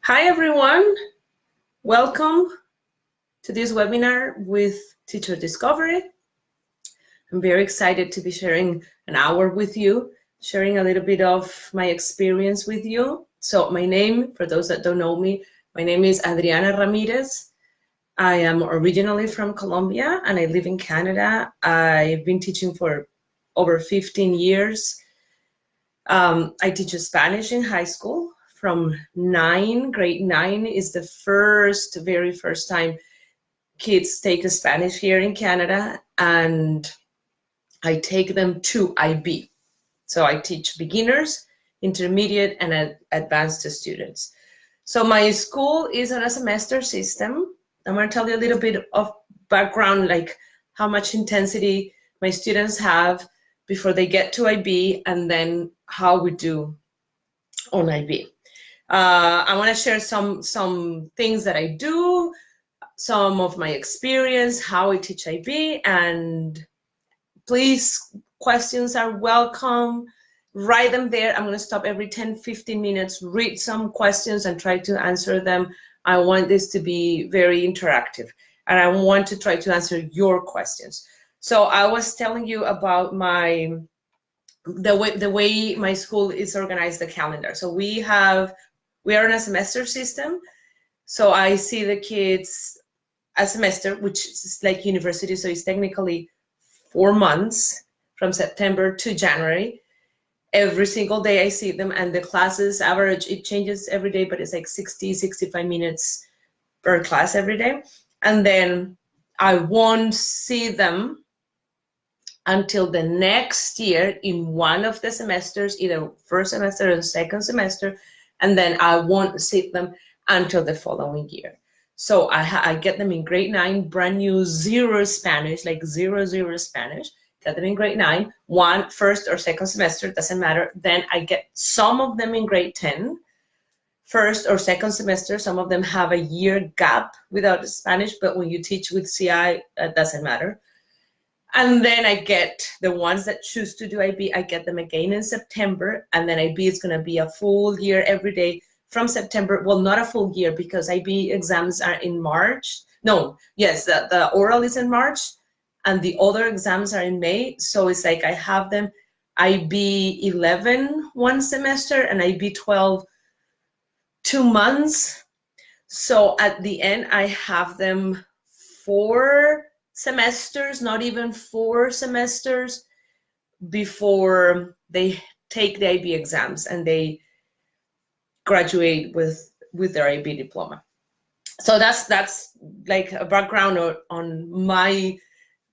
Hi everyone, welcome to this webinar with Teacher Discovery. I'm very excited to be sharing an hour with you, sharing a little bit of my experience with you. So my name, for those that don't know me, my name is Adriana Ramirez. I am originally from Colombia and I live in Canada. I've been teaching for over 15 years. I teach Spanish in high school. From grade 9 is the very first time kids take Spanish here in Canada, and I take them to IB. So I teach beginners, intermediate, and advanced students. So my school is on a semester system. I'm going to tell you a little bit of background, like how much intensity my students have before they get to IB, and then how we do on IB. I want to share some things that I do, some of my experience, how I teach IB, and please, questions are welcome. Write them there. I'm going to stop every 10-15 minutes, read some questions and try to answer them. I want this to be very interactive, and I want to try to answer your questions. So I was telling you about the way my school is organized, the calendar. So we are in a semester system. So I see the kids a semester, which is like university. So it's technically 4 months from September to January. Every single day I see them, and the classes average, it changes every day, but it's like 60-65 minutes per class every day. And then I won't see them until the next year in one of the semesters, either first semester or second semester, and then I won't see them until the following year. So I get them in grade 9, brand new, zero Spanish, like zero Spanish, get them in grade 9, one first or second semester, doesn't matter. Then I get some of them in grade 10, first or second semester. Some of them have a year gap without Spanish, but when you teach with CI, it doesn't matter. And then I get the ones that choose to do IB, I get them again in September, and then IB is going to be a full year every day from September. Well, not a full year because IB exams are in March. No, yes, the oral is in March and the other exams are in May. So it's like I have them IB 11 one semester and IB 12 2 months. So at the end, I have them 4 semesters, not even 4 semesters before they take the IB exams and they graduate with their IB diploma. So that's like a background on my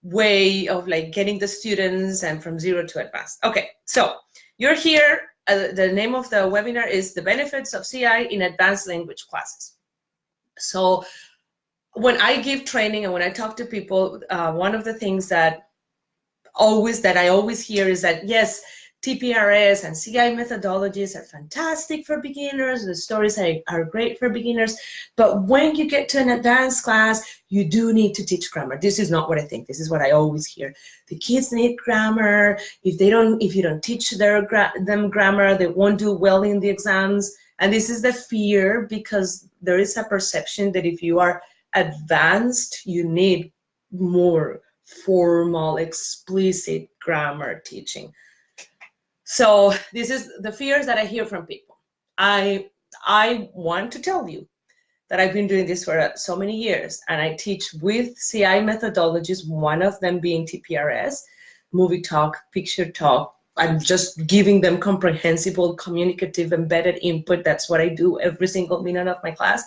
way of like getting the students and from zero to advanced. Okay, so you're here. The name of the webinar is The Benefits of CI in Advanced Language Classes. So when I give training and when I talk to people, one of the things that I always hear is that, yes, TPRS and CI methodologies are fantastic for beginners. The stories are great for beginners. But when you get to an advanced class, you do need to teach grammar. This is not what I think. This is what I always hear. The kids need grammar. If you don't teach them grammar, they won't do well in the exams. And this is the fear, because there is a perception that if you are advanced, you need more formal, explicit grammar teaching. So this is the fears that I hear from people. I want to tell you that I've been doing this for so many years, and I teach with CI methodologies, one of them being TPRS, movie talk, picture talk. I'm just giving them comprehensible, communicative, embedded input. That's what I do every single minute of my class.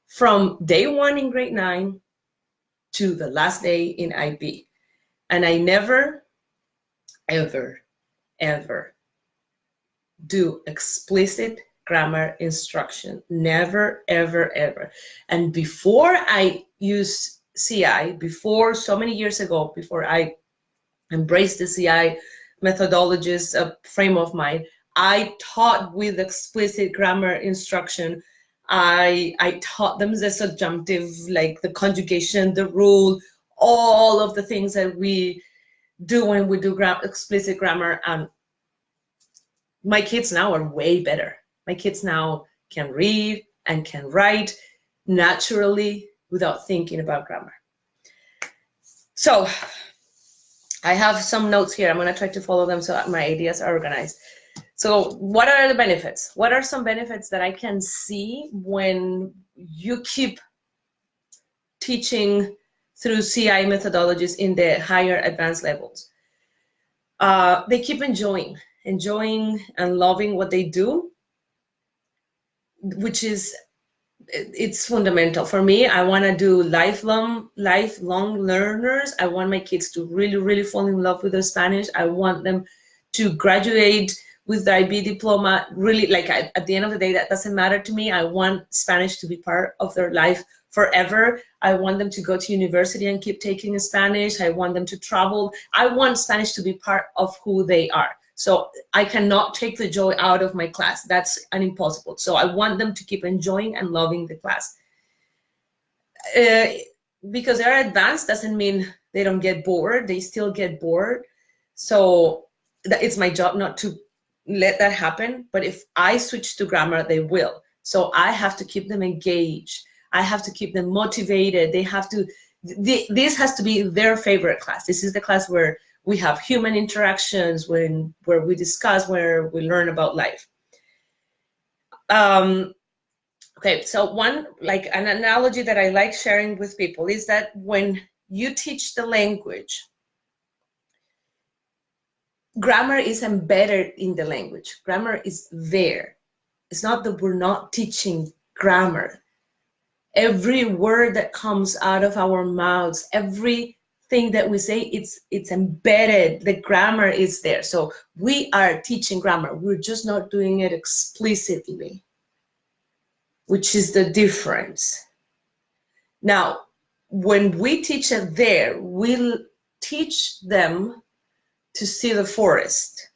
From day 1 in grade 9 to the last day in IB. And I never, ever do explicit grammar instruction. Never, ever. And before I use CI, before so many years ago, before I embraced the CI methodologies frame of mind, I taught with explicit grammar instruction. I taught them the subjunctive, like the conjugation, the rule, all of the things that we do when we do explicit grammar. My kids now are way better. My kids now can read, and can write naturally without thinking about grammar. So I have some notes here. I'm going to try to follow them so my ideas are organized. So what are the benefits? What are some benefits that I can see when you keep teaching through CI methodologies in the higher advanced levels? They keep enjoying and loving what they do, which is, it's fundamental for me. I want to do lifelong learners. I want my kids to really fall in love with their Spanish. I want them to graduate with their IB diploma. Really, like, at the end of the day, that doesn't matter to me. I want Spanish to be part of their life forever. I want them to go to university and keep taking Spanish. I want them to travel. I want Spanish to be part of who they are. So I cannot take the joy out of my class. That's an impossible. So I want them to keep enjoying and loving the class. Because they're advanced doesn't mean they don't get bored. They still get bored. So it's my job not to let that happen. But if I switch to grammar, they will. So I have to keep them engaged. I have to keep them motivated. They have to, this has to be their favorite class. This is the class where we have human interactions, where we discuss, where we learn about life. Okay, so one, like an analogy that I like sharing with people is that when you teach the language, grammar is embedded in the language. Grammar is there. It's not that we're not teaching grammar. Every word that comes out of our mouths, every thing that we say, it's embedded. The grammar is there. So we are teaching grammar. We're just not doing it explicitly, which is the difference. Now, when we teach it there, we'll teach them to see the forest.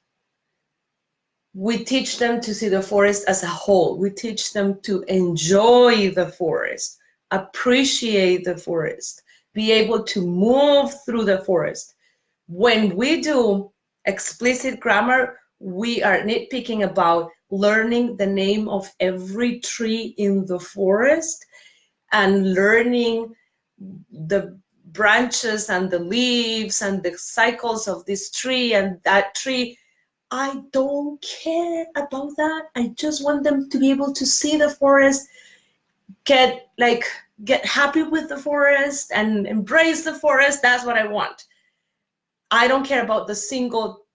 We teach them to see the forest as a whole. We teach them to enjoy the forest, appreciate the forest, be able to move through the forest. When we do explicit grammar, we are nitpicking about learning the name of every tree in the forest and learning the branches and the leaves and the cycles of this tree and that tree. I don't care about that. I just want them to be able to see the forest, get happy with the forest and embrace the forest. That's what I want. I don't care about the single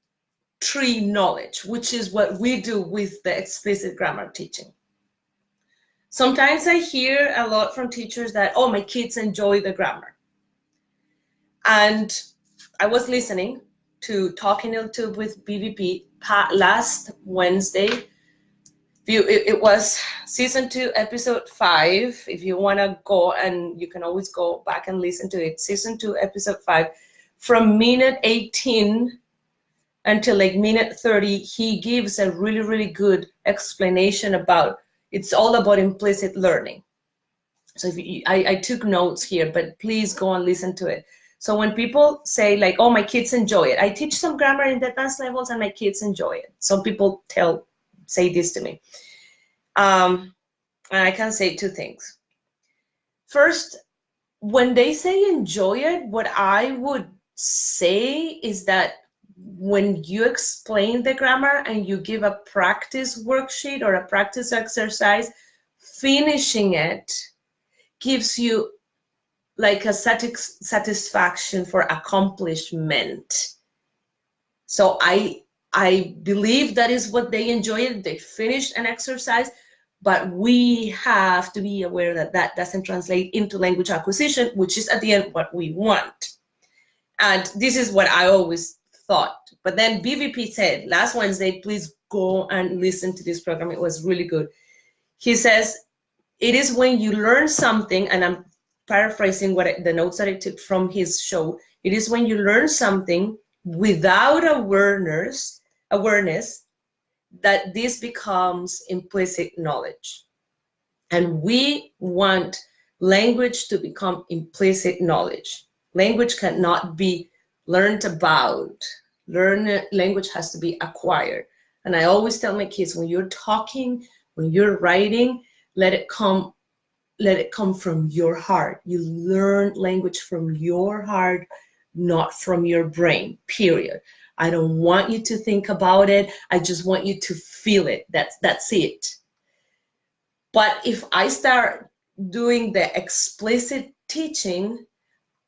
tree knowledge, which is what we do with the explicit grammar teaching. Sometimes I hear a lot from teachers that, oh, my kids enjoy the grammar. And I was listening to Talking YouTube with BVP last Wednesday. It was season 2, episode 5. If you want to go, and you can always go back and listen to it. Season 2, episode 5. From minute 18 until like minute 30, he gives a really good explanation about, it's all about implicit learning. So I took notes here, but please go and listen to it. So when people say like, oh, my kids enjoy it. I teach some grammar in the advanced levels and my kids enjoy it. Some people say this to me. And I can say 2 things. First, when they say enjoy it, what I would say is that when you explain the grammar and you give a practice worksheet or a practice exercise, finishing it gives you like a satisfaction for accomplishment. So I believe that is what they enjoy. They finished an exercise, but we have to be aware that that doesn't translate into language acquisition, which is at the end what we want. And this is what I always thought. But then BVP said last Wednesday, please go and listen to this program. It was really good. He says, it is when you learn something, and I'm paraphrasing the notes that I took from his show. It is when you learn something without awareness that this becomes implicit knowledge. And we want language to become implicit knowledge. Language cannot be learned about. Language has to be acquired. And I always tell my kids, when you're talking, when you're writing, let it come from your heart. You learn language from your heart, not from your brain, period. I don't want you to think about it. I just want you to feel it. That's it. But if I start doing the explicit teaching,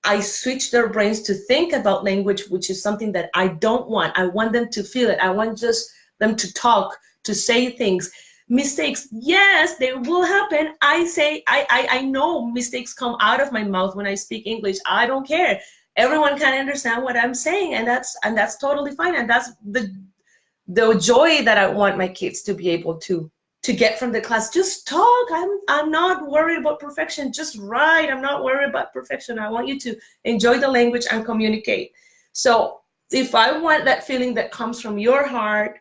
I switch their brains to think about language, which is something that I don't want. I want them to feel it. I want just them to talk, to say things. Mistakes, yes, they will happen. I know mistakes come out of my mouth when I speak English. I don't care. Everyone can understand what I'm saying, and that's totally fine. And that's the joy that I want my kids to be able to get from the class. Just talk. I'm not worried about perfection. Just write. I'm not worried about perfection. I want you to enjoy the language and communicate. So if I want that feeling that comes from your heart,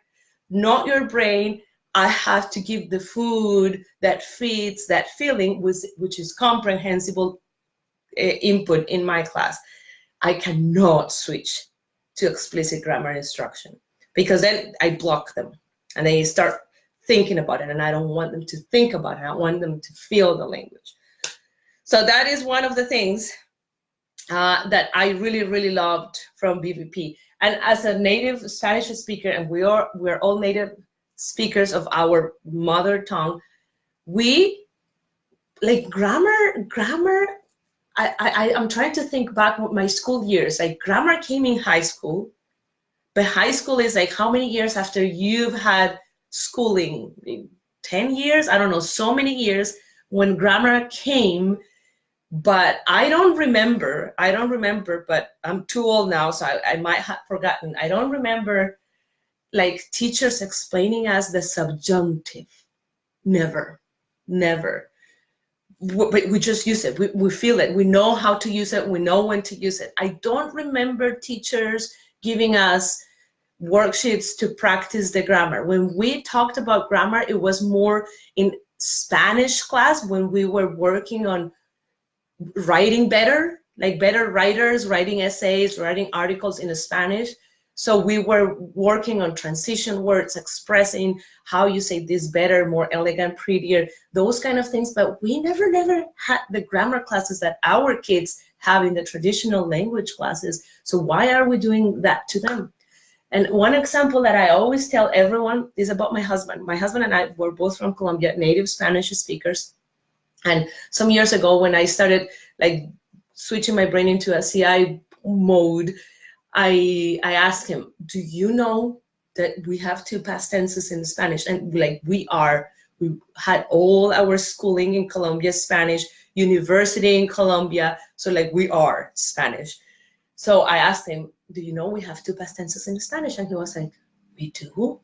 not your brain, I have to give the food that feeds that feeling, which is comprehensible input in my class. I cannot switch to explicit grammar instruction, because then I block them and they start thinking about it, and I don't want them to think about it. I want them to feel the language. So that is one of the things that I really, really loved from BVP. And as a native Spanish speaker, and we're all native speakers of our mother tongue, we like grammar. I'm trying to think back with my school years. Like grammar came in high school, but high school is like how many years after you've had schooling? 10 years? I don't know, so many years when grammar came. But I don't remember, but I'm too old now, so I might have forgotten. I don't remember like teachers explaining us the subjunctive. Never. But we just use it. We feel it. We know how to use it. We know when to use it. I don't remember teachers giving us worksheets to practice the grammar. When we talked about grammar, it was more in Spanish class when we were working on writing better, like better writers, writing essays, writing articles in Spanish. So we were working on transition words, expressing how you say this better, more elegant, prettier, those kind of things. But we never had the grammar classes that our kids have in the traditional language classes. So why are we doing that to them? And one example that I always tell everyone is about my husband. My husband and I were both from Colombia, native Spanish speakers. And some years ago, when I started like switching my brain into a CI mode, I asked him, do you know that we have two past tenses in Spanish? And like we had all our schooling in Colombia, Spanish, university in Colombia. So like we are Spanish. So I asked him, do you know we have two past tenses in Spanish? And he was like, we do?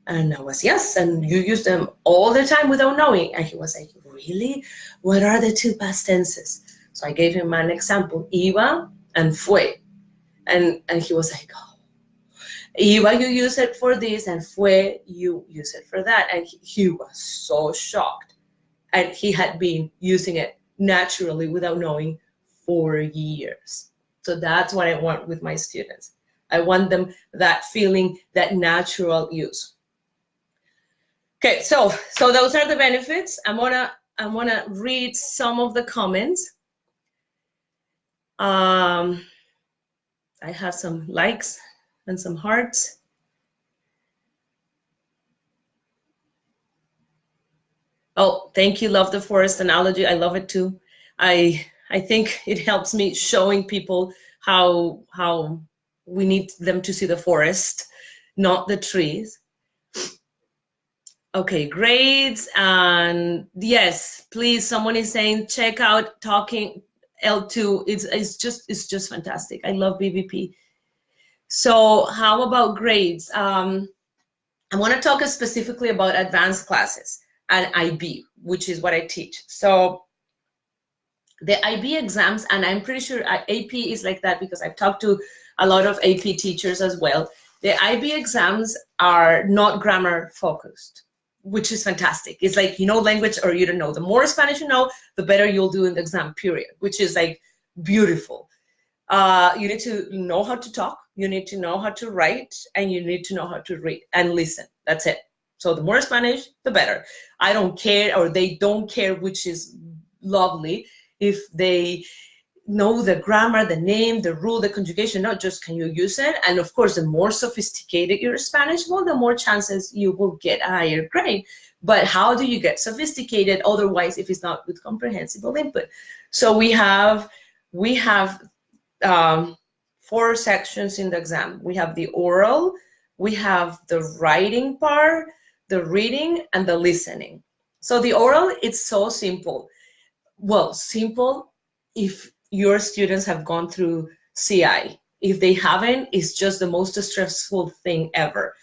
And I was, yes, and you use them all the time without knowing. And he was like, really? What are the two past tenses? So I gave him an example, iba and fue. And he was like, oh, iba, you use it for this, and fue, you use it for that. And he was so shocked. And he had been using it naturally without knowing for years. So that's what I want with my students. I want them that feeling, that natural use. Okay, so those are the benefits. I'm gonna read some of the comments. I have some likes and some hearts. Oh, thank you. Love the forest analogy. I love it too. I think it helps me showing people how we need them to see the forest, not the trees. Okay, grades, and yes, please, someone is saying check out Talking L2. It's just fantastic. I love BVP. So how about grades? I want to talk specifically about advanced classes and IB, which is what I teach. So the IB exams, and I'm pretty sure AP is like that because I've talked to a lot of AP teachers as well. The IB exams are not grammar focused, which is fantastic. It's like, you know language or you don't know. The more Spanish you know, the better you'll do in the exam, period, which is like beautiful. You need to know how to talk, you need to know how to write, and you need to know how to read and listen. That's it. So the more Spanish, the better. I don't care, or they don't care, which is lovely. If they know the grammar, the name, the rule, the conjugation, not just can you use it. And of course, the more sophisticated your Spanish, well, the more chances you will get a higher grade. But how do you get sophisticated otherwise if it's not with comprehensible input? So we have 4 sections in the exam. We have the oral, we have the writing part, the reading, and the listening. So the oral, it's so simple. Well, simple if your students have gone through CI. If they haven't, it's just the most stressful thing ever.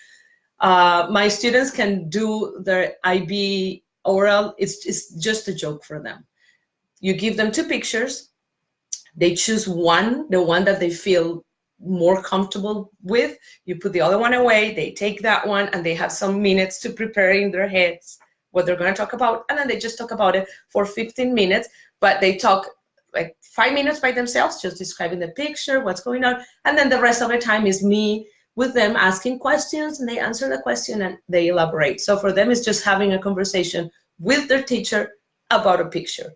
My students can do their IB oral. It's just a joke for them. You give them 2 pictures. They choose one, the one that they feel more comfortable with. You put the other one away. They take that one, and they have some minutes to prepare in their heads what they're going to talk about, and then they just talk about it for 15 minutes, but they talk like 5 minutes by themselves, just describing the picture, what's going on, and then the rest of the time is me with them asking questions, and they answer the question and they elaborate. So for them, it's just having a conversation with their teacher about a picture,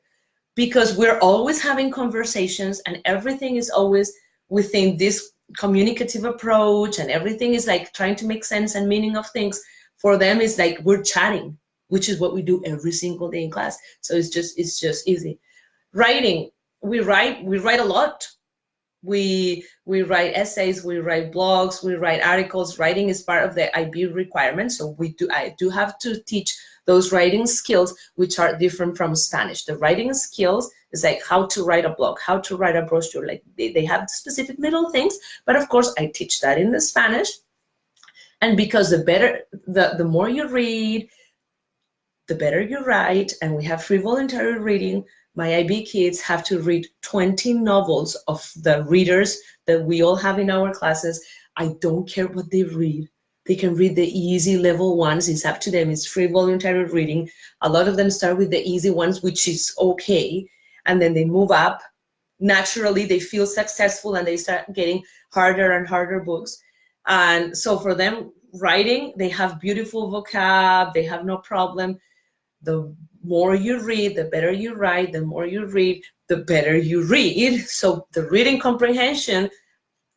because we're always having conversations, and everything is always within this communicative approach, and everything is like trying to make sense and meaning of things. For them, it's like we're chatting, which is what we do every single day in class. So it's just easy. Writing, we write a lot. We write essays, we write blogs, we write articles. Writing is part of the IB requirement, so I do have to teach those writing skills, which are different from Spanish. The writing skills is like how to write a blog, how to write a brochure. Like they have specific little things, but of course I teach that in the Spanish. And because the more you read, the better you write, and we have free voluntary reading. My IB kids have to read 20 novels of the readers that we all have in our classes. I don't care what they read. They can read the easy level ones. It's up to them. It's free voluntary reading. A lot of them start with the easy ones, which is okay. And then they move up. Naturally, they feel successful and they start getting harder and harder books. And so for them, writing, they have beautiful vocab. They have no problem. The more you read, the better you write. The more you read, the better you read. So the reading comprehension,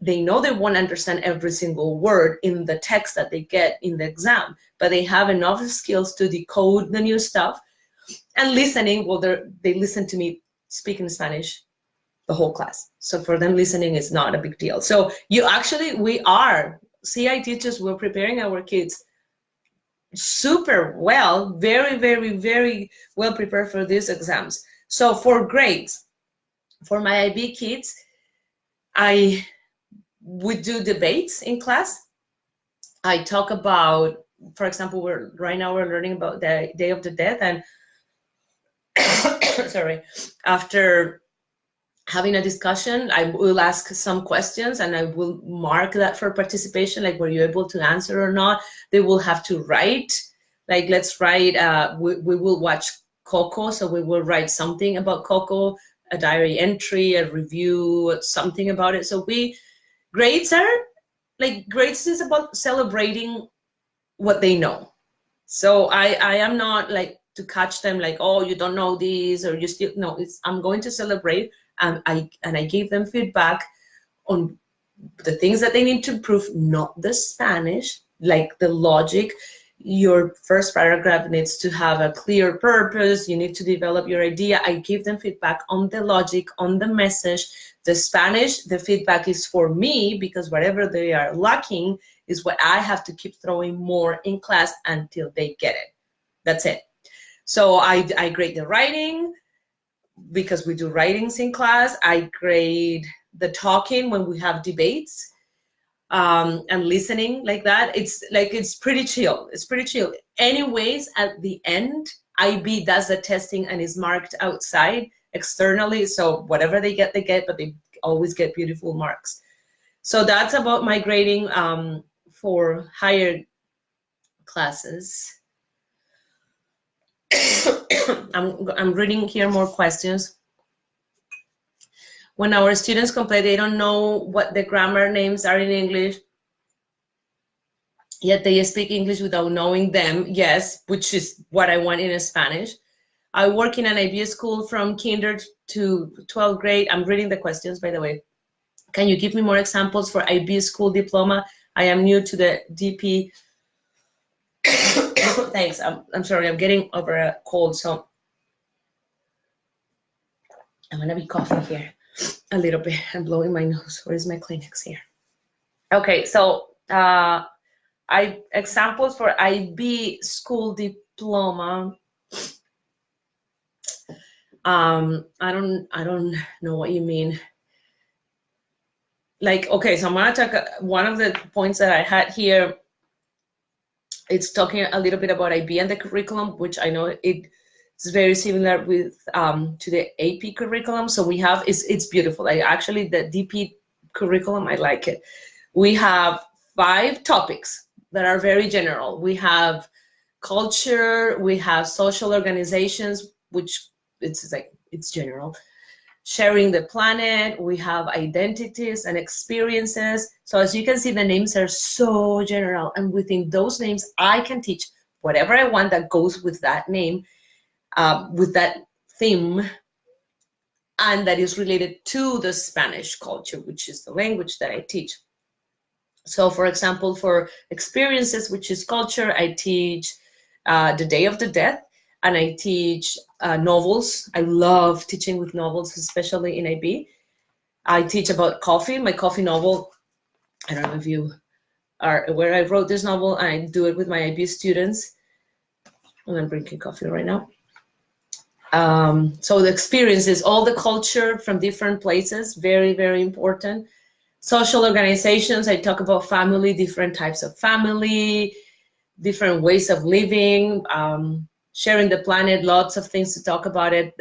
they know they won't understand every single word in the text that they get in the exam, but they have enough skills to decode the new stuff. And listening, well, they listen to me speak in Spanish the whole class. So for them, listening is not a big deal. So we are, CI teachers, we're preparing our kids super well, very, very, very well prepared for these exams. So for grades, for my IB kids, we do debates in class. I talk about, for example, right now we're learning about the Day of the Dead, and sorry, after having a discussion, I will ask some questions and I will mark that for participation, like were you able to answer or not. They will have to write, like let's write, we will watch Coco, so we will write something about Coco, a diary entry, a review, something about it. So grades is about celebrating what they know. So I am not like to catch them like, oh, you don't know this, or you still, no, I'm going to celebrate. And I gave them feedback on the things that they need to improve, not the Spanish, like the logic. Your first paragraph needs to have a clear purpose. You need to develop your idea. I give them feedback on the logic, on the message. The Spanish, the feedback is for me, because whatever they are lacking is what I have to keep throwing more in class until they get it. That's it. So I grade the writing, because we do writings in class. I grade the talking when we have debates, and listening like that. It's pretty chill. It's pretty chill. Anyways, at the end, IB does the testing and is marked outside externally. So whatever they get, but they always get beautiful marks. So that's about my grading for higher classes. I'm reading here more questions. When our students complain they don't know what the grammar names are in English, yet they speak English without knowing them. Yes, which is what I want in Spanish. I work in an IB school from kinder to 12th grade. I'm reading the questions, by the way. Can you give me more examples for IB school diploma? I am new to the DP. Thanks. I'm sorry. I'm getting over a cold, so I'm gonna be coughing here a little bit. I'm blowing my nose. Where is my Kleenex here? Okay, so examples for IB school diploma. I don't know what you mean. Like, okay, so I'm gonna talk. One of the points that I had here, it's talking a little bit about IB and the curriculum, which I know it's very similar with to the AP curriculum. So we have it's beautiful. Like actually, the DP curriculum, I like it. We have 5 topics that are very general. We have culture, we have social organizations, which it's general. Sharing the planet, we have identities and experiences. So as you can see, the names are so general, and within those names, I can teach whatever I want that goes with that name, with that theme, and that is related to the Spanish culture, which is the language that I teach. So for example, for experiences, which is culture, I teach the Day of the Death, and I teach novels. I love teaching with novels, especially in IB. I teach about coffee, my coffee novel. I don't know if you are aware, I wrote this novel and I do it with my IB students. And I'm drinking coffee right now. So the experiences, all the culture from different places, very, very important. Social organizations, I talk about family, different types of family, different ways of living, sharing the planet, lots of things to talk about it,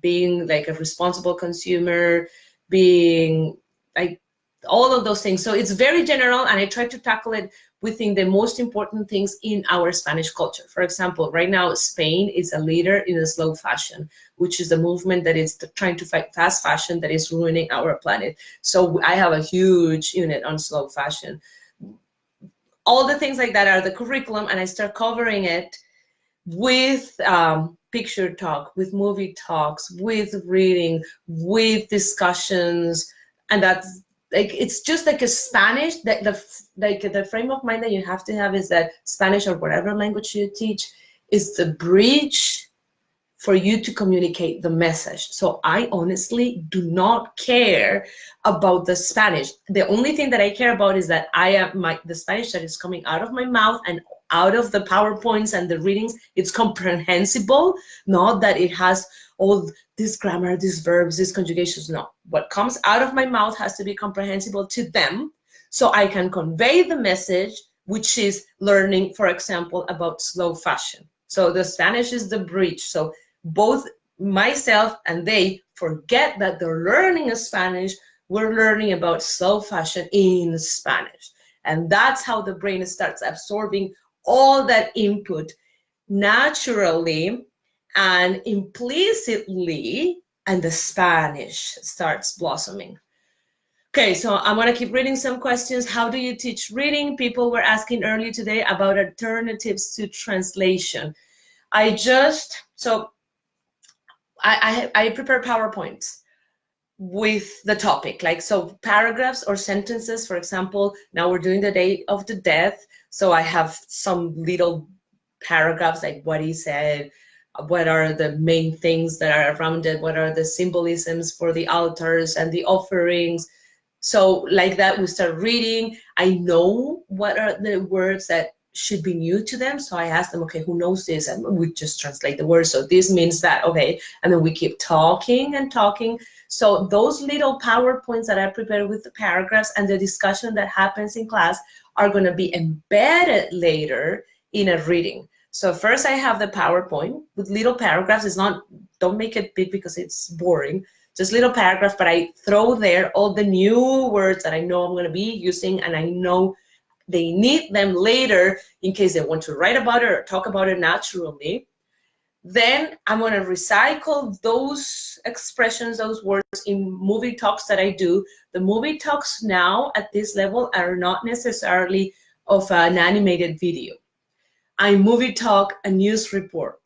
being like a responsible consumer, being like all of those things. So it's very general, and I try to tackle it within the most important things in our Spanish culture. For example, right now, Spain is a leader in the slow fashion, which is a movement that is trying to fight fast fashion that is ruining our planet. So I have a huge unit on slow fashion. All the things like that are the curriculum, and I start covering it with picture talk, with movie talks, with reading, with discussions, and that's like it's just like a Spanish. That the frame of mind that you have to have is that Spanish, or whatever language you teach, is the bridge for you to communicate the message. So I honestly do not care about the Spanish. The only thing that I care about is that the Spanish that is coming out of my mouth and out of the PowerPoints and the readings, it's comprehensible, not that it has all this grammar, these verbs, these conjugations. No, what comes out of my mouth has to be comprehensible to them, so I can convey the message, which is learning, for example, about slow fashion. So the Spanish is the bridge. So both myself and they forget that they're learning a Spanish. We're learning about slow fashion in Spanish. And that's how the brain starts absorbing all that input naturally and implicitly, and the Spanish starts blossoming. Okay, so I'm gonna keep reading some questions. How do you teach reading? People were asking earlier today about alternatives to translation. I prepare PowerPoints with the topic, like, so paragraphs or sentences. For example, now we're doing the Day of the Death, so I have some little paragraphs like what he said, what are the main things that are around it, what are the symbolisms for the altars and the offerings. So like that, we start reading. I know what are the words that should be new to them, so I ask them, okay, who knows this? And we just translate the word. So this means that, okay, and then we keep talking and talking. So those little PowerPoints that I prepare with the paragraphs and the discussion that happens in class are going to be embedded later in a reading. So first I have the PowerPoint with little paragraphs. It's not, don't make it big because it's boring, just little paragraphs, but I throw there all the new words that I know I'm going to be using, and I know they need them later in case they want to write about it or talk about it naturally. Then I'm going to recycle those expressions, those words in movie talks that I do. The movie talks now at this level are not necessarily of an animated video. I movie talk a news report.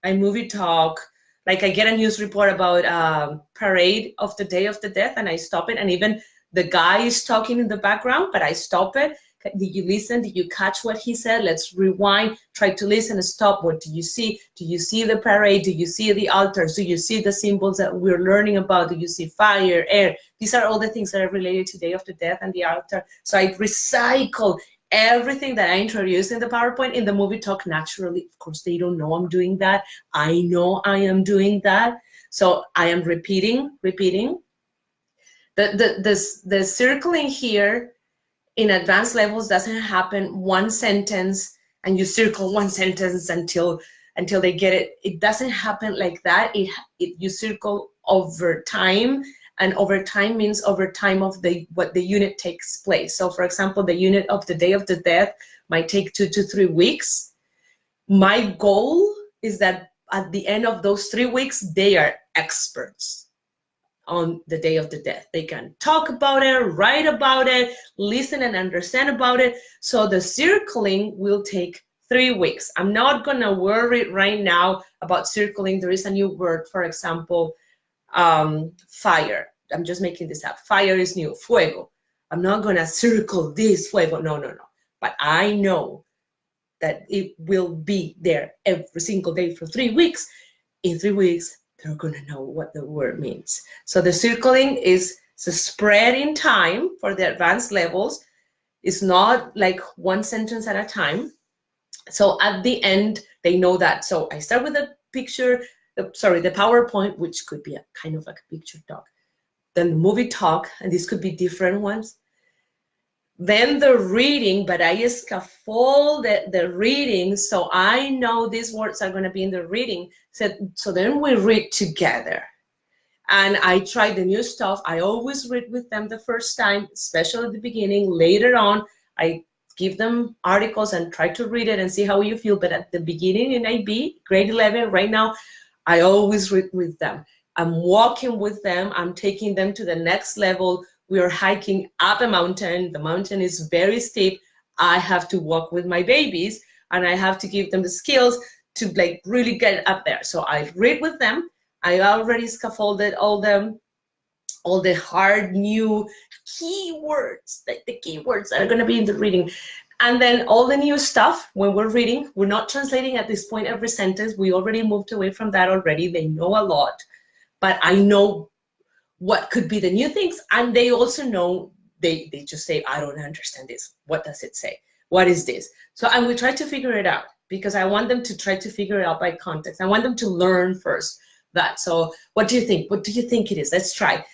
I movie talk, like I get a news report about parade of the Day of the Death, and I stop it, and even the guy is talking in the background, but I stop it. Did you listen? Did you catch what he said? Let's rewind, try to listen and stop. What do you see? Do you see the parade? Do you see the altars? Do you see the symbols that we're learning about? Do you see fire, air? These are all the things that are related to Day of the Death and the altar. So I recycle everything that I introduced in the PowerPoint in the movie talk naturally. Of course, they don't know I'm doing that. I know I am doing that. So I am repeating. The circling here in advanced levels doesn't happen one sentence and you circle one sentence until they get it. It doesn't happen like that. You circle over time, and over time means over time of what the unit takes place. So for example, the unit of the Day of the Death might take 2 to 3 weeks. My goal is that at the end of those 3 weeks, they are experts on the Day of the Death. They can talk about it, write about it, listen and understand about it. So the circling will take 3 weeks. I'm not gonna worry right now about circling. There is a new word, for example, fire. I'm just making this up. Fire is new, fuego. I'm not gonna circle this fuego, no. But I know that it will be there every single day for 3 weeks. In 3 weeks, they're gonna know what the word means. So the circling is a spread in time for the advanced levels. It's not like one sentence at a time. So at the end, they know that. So I start with a picture, the PowerPoint, which could be a kind of like a picture talk. Then the movie talk, and this could be different ones. Then the reading, but I scaffold the reading, so I know these words are going to be in the reading. So then we read together. And I try the new stuff. I always read with them the first time, especially at the beginning. Later on, I give them articles and try to read it and see how you feel. But at the beginning in IB, grade 11, right now, I always read with them. I'm walking with them. I'm taking them to the next level. We are hiking up a mountain. The mountain is very steep. I have to walk with my babies, and I have to give them the skills to like really get up there. So I read with them. I already scaffolded all the hard new keywords, like the keywords that are going to be in the reading. And then all the new stuff, when we're reading, we're not translating at this point every sentence. We already moved away from that already. They know a lot, but I know what could be the new things, and they also know, they just say, I don't understand this. What does it say? What is this? So and we try to figure it out, because I want them to try to figure it out by context. I want them to learn first that. So what do you think? What do you think it is? Let's try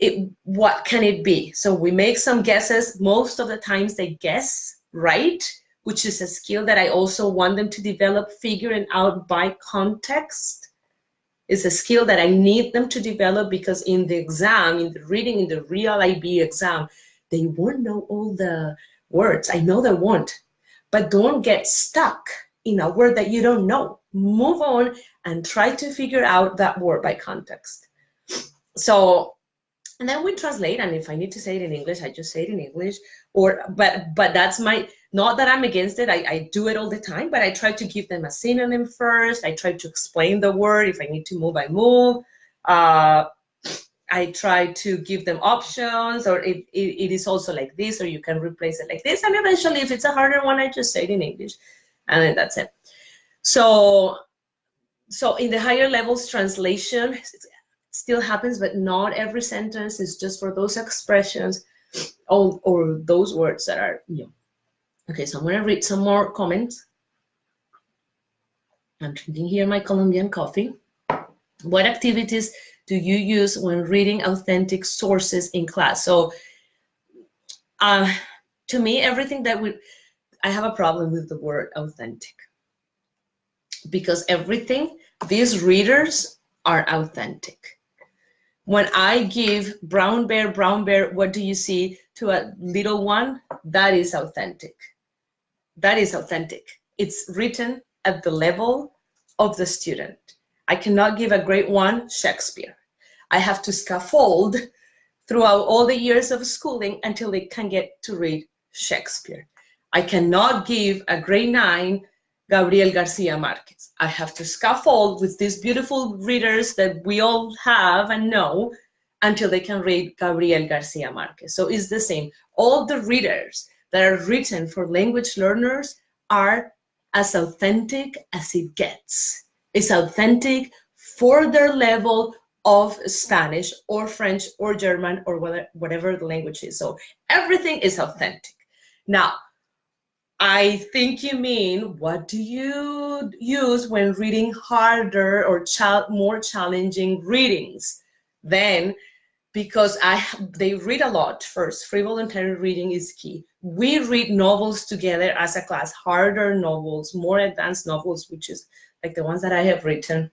it. What can it be? So we make some guesses. Most of the times they guess right, which is a skill that I also want them to develop, figuring out by context. Is a skill that I need them to develop, because in the exam, in the reading, in the real IB exam, they won't know all the words. I know they won't, but don't get stuck in a word that you don't know. Move on and try to figure out that word by context. So, and then we translate, and if I need to say it in English, I just say it in English. But that's my, not that I'm against it. I do it all the time, but I try to give them a synonym first. I try to explain the word. If I need to move, I move. I try to give them options, or it is also like this, or you can replace it like this. And eventually, if it's a harder one, I just say it in English, and then that's it. So in the higher levels, translation still happens, but not every sentence is just for those expressions or those words that are new. Okay, so I'm going to read some more comments. I'm drinking here my Colombian coffee. What activities do you use when reading authentic sources in class? So to me, everything that I have a problem with the word authentic, because everything, these readers are authentic. When I give brown bear, what do you see to a little one? That is authentic. That is authentic. It's written at the level of the student. I cannot give a grade 1 Shakespeare. I have to scaffold throughout all the years of schooling until they can get to read Shakespeare. I cannot give a grade 9 Gabriel Garcia Marquez. I have to scaffold with these beautiful readers that we all have and know until they can read Gabriel Garcia Marquez. So it's the same. All the readers that are written for language learners are as authentic as it gets. It's authentic for their level of Spanish or French or German or whatever the language is. So everything is authentic. Now, I think you mean, what do you use when reading harder or more challenging readings? Then, because they read a lot first, free voluntary reading is key. We read novels together as a class, harder novels, more advanced novels, which is like the ones that I have written.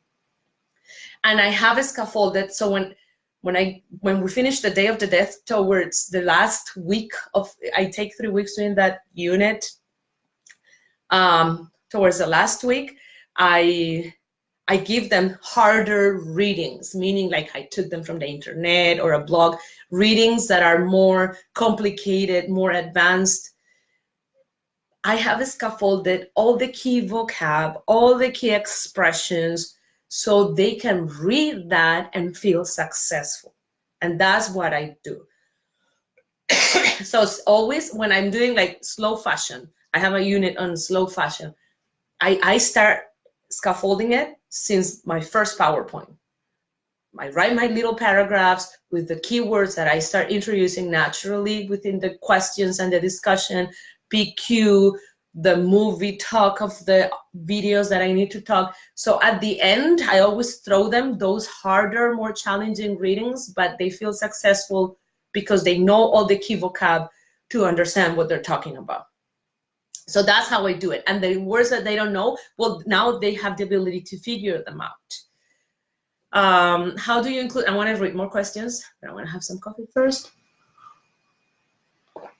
And I have a scaffolded, so when we finish the Day of the Death towards the last week I take 3 weeks doing that unit. Towards the last week, I give them harder readings, meaning like I took them from the internet or a blog, readings that are more complicated, more advanced. I have scaffolded all the key vocab, all the key expressions, so they can read that and feel successful. And that's what I do. So it's always when I'm doing like slow fashion, I have a unit on slow fashion. I start scaffolding it since my first PowerPoint. I write my little paragraphs with the keywords that I start introducing naturally within the questions and the discussion, PQ, the movie talk of the videos that I need to talk. So at the end, I always throw them those harder, more challenging readings, but they feel successful because they know all the key vocab to understand what they're talking about. So that's how I do it. And the words that they don't know, well, now they have the ability to figure them out. How do you include, I want to read more questions, but I want to have some coffee first.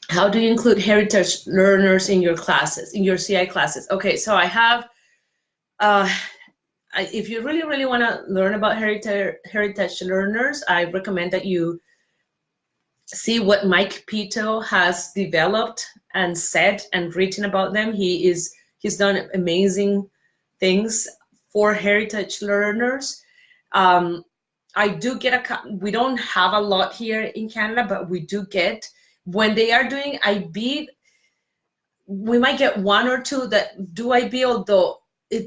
How do you include heritage learners in your classes, in your CI classes? Okay, so I have, if you really, really want to learn about heritage learners, I recommend that you see what Mike Pito has developed and said and written about them. He's done amazing things for heritage learners. I do get we don't have a lot here in Canada, but we do get, when they are doing IB, we might get 1 or 2 that do IB, although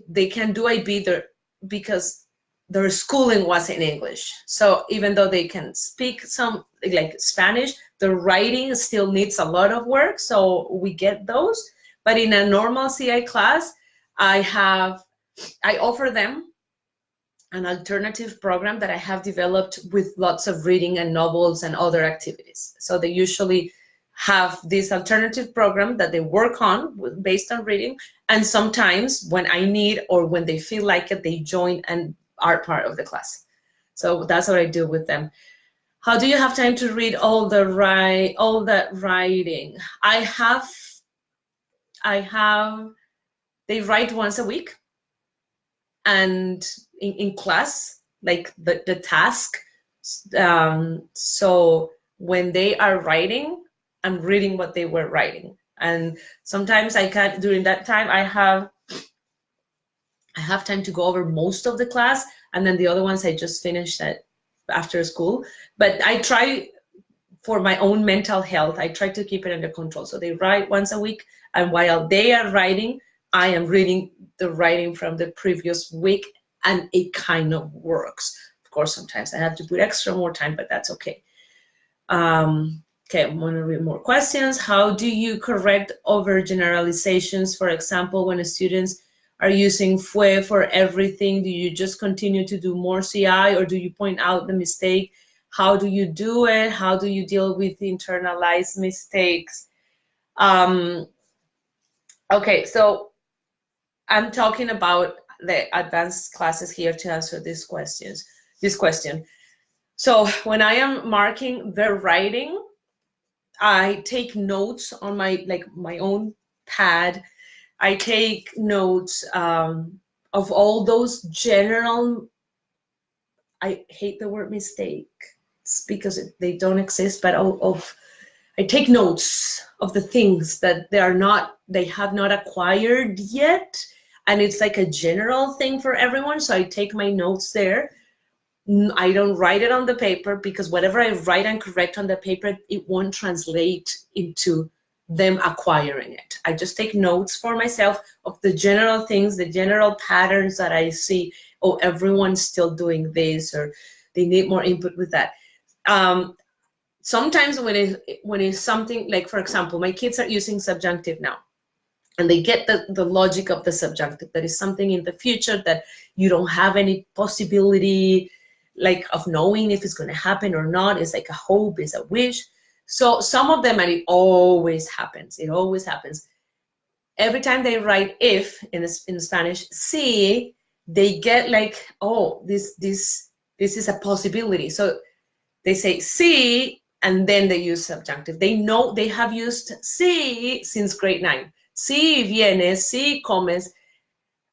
they can do IB there because their schooling was in English. So even though they can speak some like Spanish, the writing still needs a lot of work. So we get those. But in a normal CI class, I offer them an alternative program that I have developed with lots of reading and novels and other activities. So they usually have this alternative program that they work on based on reading. And sometimes when I need or when they feel like it, they join and are part of the class. So that's what I do with them. How do you have time to read all that writing? They write once a week, and in class, like the task. So when they are writing, I'm reading what they were writing. And sometimes I can't, during that time, I have time to go over most of the class, and then the other ones I just finished after school. But I try, for my own mental health, I try to keep it under control. So they write once a week, and while they are writing, I am reading the writing from the previous week, and it kind of works. Of course, sometimes I have to put extra more time, but that's okay. Okay, I'm gonna read more questions. How do you correct overgeneralizations? For example, when students are using fue for everything, do you just continue to do more CI, or do you point out the mistake? How do you do it? How do you deal with internalized mistakes? Okay, so I'm talking about the advanced classes here to answer this question. So when I am marking the writing, I take notes on my own pad. I take notes of all those general, I hate the word mistake, it's because they don't exist, but I take notes of the things that they are not they have not acquired yet, and it's like a general thing for everyone. So I take my notes there. I don't write it on the paper, because whatever I write and correct on the paper, it won't translate into them acquiring it. I just take notes for myself of the general things, the general patterns that I see. Oh, everyone's still doing this, or they need more input with that. Sometimes when it's something like, for example, my kids are using subjunctive now, and they get the logic of the subjunctive. That is something in the future that you don't have any possibility like of knowing if it's going to happen or not. It's like a hope, it's a wish. So some of them, and it always happens, every time they write if in Spanish, sí, they get like, oh, this is a possibility. So they say sí, and then they use subjunctive. They know they have used sí since grade 9. Sí vienes, sí comes.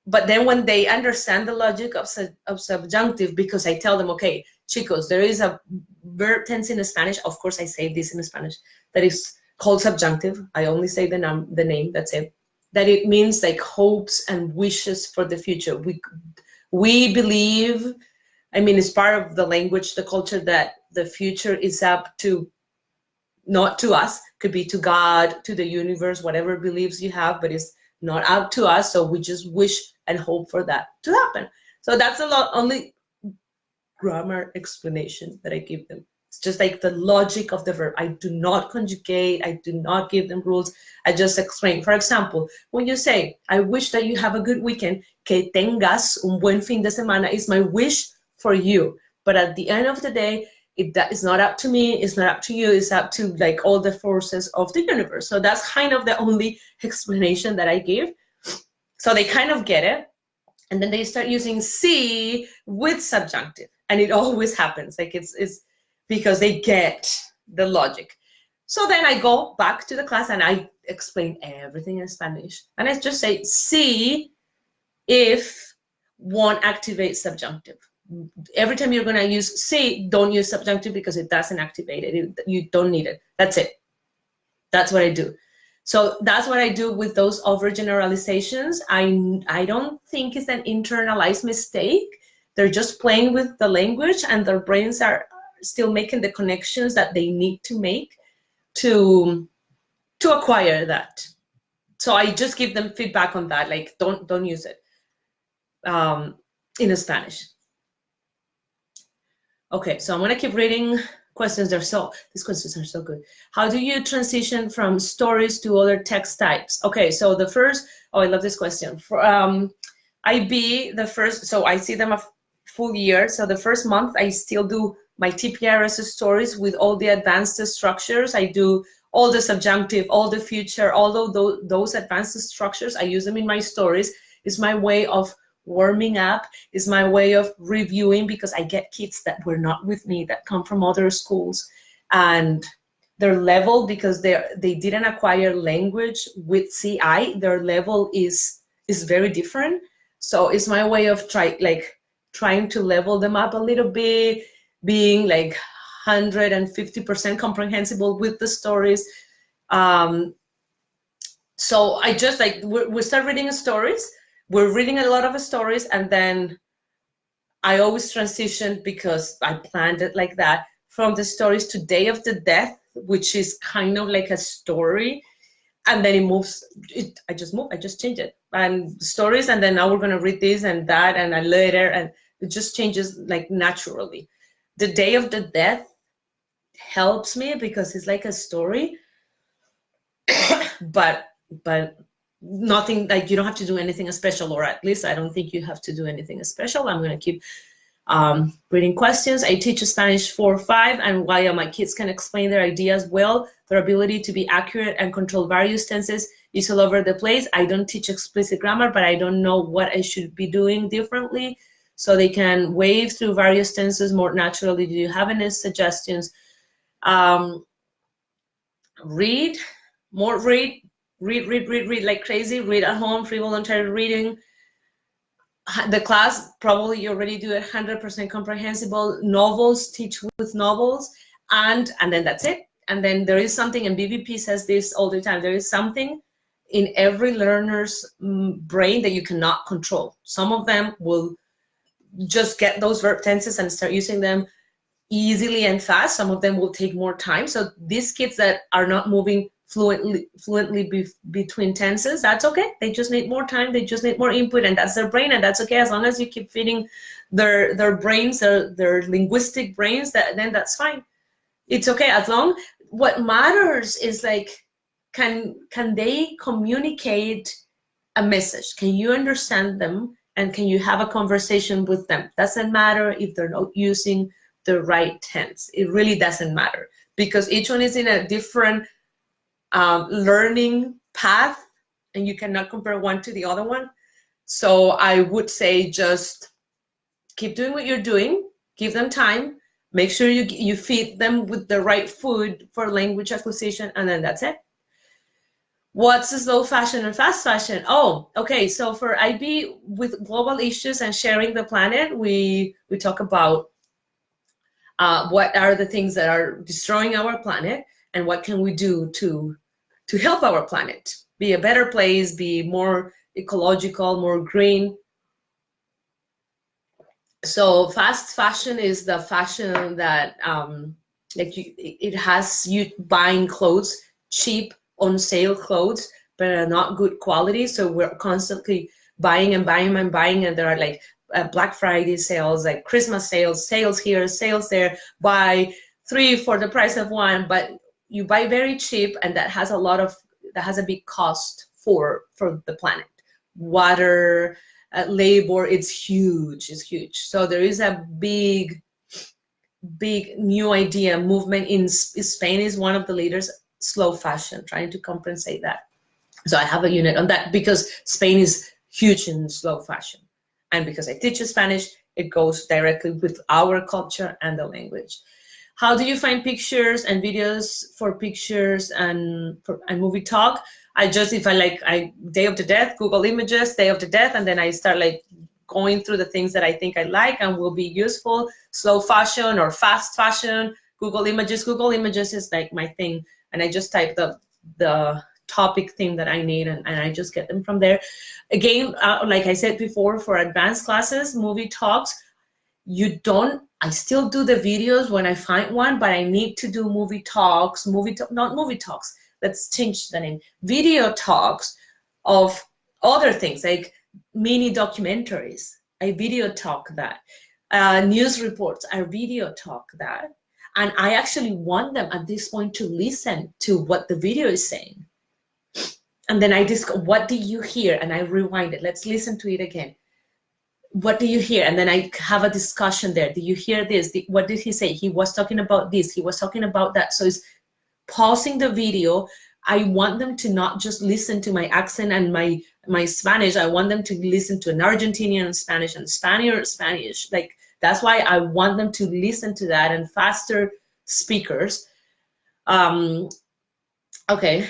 But then when they understand the logic of subjunctive, because I tell them, okay, chicos, there is a verb tense in Spanish. Of course, I say this in Spanish, that is called subjunctive. I only say the name, that's it. That it means like hopes and wishes for the future. We believe, I mean, it's part of the language, the culture, that the future is up to, not to us, could be to God, to the universe, whatever beliefs you have, but it's not up to us. So we just wish and hope for that to happen. So that's only grammar explanation that I give them. It's just like the logic of the verb. I do not conjugate, I do not give them rules. I just explain. For example, when you say, I wish that you have a good weekend, que tengas un buen fin de semana, is my wish for you. But at the end of the day, it's not up to me, it's not up to you, it's up to like all the forces of the universe. So that's kind of the only explanation that I give. So they kind of get it. And then they start using sí with subjunctive. And it always happens. Like it's because they get the logic. So then I go back to the class and I explain everything in Spanish. And I just say sí if one activates subjunctive. Every time you're going to use sí, don't use subjunctive because it doesn't activate it. You don't need it. That's it. That's what I do. So that's what I do with those overgeneralizations. I don't think it's an internalized mistake. They're just playing with the language, and their brains are still making the connections that they need to make to acquire that. So I just give them feedback on that, like don't use it in Spanish. Okay, so I'm gonna keep reading questions. These questions are so good. How do you transition from stories to other text types? Okay, so the first, I love this question. For IB, the first, so I see them a full year. So the first month, I still do my TPRS stories with all the advanced structures. I do all the subjunctive, all the future, all of those advanced structures. I use them in my stories. It's my way of warming up, is my way of reviewing, because I get kids that were not with me, that come from other schools, and their level, because they didn't acquire language with CI, their level is very different. So it's my way of trying to level them up a little bit, being like 150% comprehensible with the stories. So I just we start reading stories. We're reading a lot of stories, and then I always transition, because I planned it like that, from the stories to Day of the Death, which is kind of like a story, and then it moves. I just change it, and stories, and then now we're gonna read this and that, and later, and it just changes like naturally. The Day of the Death helps me because it's like a story, but nothing, like you don't have to do anything special, or at least I don't think you have to do anything special. I'm going to keep reading questions. I teach Spanish 4-5, and while my kids can explain their ideas well, their ability to be accurate and control various tenses is all over the place. I don't teach explicit grammar, but I don't know what I should be doing differently so they can wave through various tenses more naturally. Do you have any suggestions? Read like crazy. Read at home, free voluntary reading. The class, probably you already do it 100% comprehensible. Novels, teach with novels, and then that's it. And then there is something, and BBP says this all the time, there is something in every learner's brain that you cannot control. Some of them will just get those verb tenses and start using them easily and fast. Some of them will take more time. So these kids that are not moving fluently between tenses, that's okay. They just need more time. They just need more input, and that's their brain, and that's okay. As long as you keep feeding their brains, their linguistic brains, then that's fine. It's okay. As long, what matters is like, can they communicate a message? Can you understand them? And can you have a conversation with them? Doesn't matter if they're not using the right tense. It really doesn't matter, because each one is in a different learning path, and you cannot compare one to the other one. So I would say just keep doing what you're doing, give them time, make sure you feed them with the right food for language acquisition, and then that's it. What's the slow fashion and fast fashion? Oh, okay. So for IB, with global issues and sharing the planet, we talk about what are the things that are destroying our planet, and what can we do to help our planet be a better place, be more ecological, more green. So fast fashion is the fashion that it has you buying clothes, cheap on sale clothes, but are not good quality. So we're constantly buying and buying and buying, and there are like Black Friday sales, like Christmas sales here, sales there, buy 3 for the price of 1, but you buy very cheap, and that has a big cost for the planet. Water, labor, it's huge. So there is a big new idea movement in Spain. Is one of the leaders, slow fashion, trying to compensate that. So I have a unit on that, because Spain is huge in slow fashion, and because I teach Spanish, it goes directly with our culture and the language. How do you find pictures and videos for pictures and movie talk? If I Day of the Death, Google Images, Day of the Death, and then I start like going through the things that I think I like and will be useful. Slow fashion or fast fashion, Google Images. Google Images is like my thing, and I just type the topic thing that I need, and I just get them from there. Again, like I said before, for advanced classes, movie talks, I still do the videos when I find one, but I need to do movie talks, not movie talks, let's change the name, video talks of other things, like mini documentaries. I video talk that. News reports, I video talk that. And I actually want them at this point to listen to what the video is saying. And then what do you hear? And I rewind it. Let's listen to it again. What do you hear? And then I have a discussion there. Do you hear this? What did he say? He was talking about this. He was talking about that. So it's pausing the video. I want them to not just listen to my accent and my Spanish. I want them to listen to an Argentinian Spanish and Spaniard Spanish. Like, that's why I want them to listen to that, and faster speakers. Okay.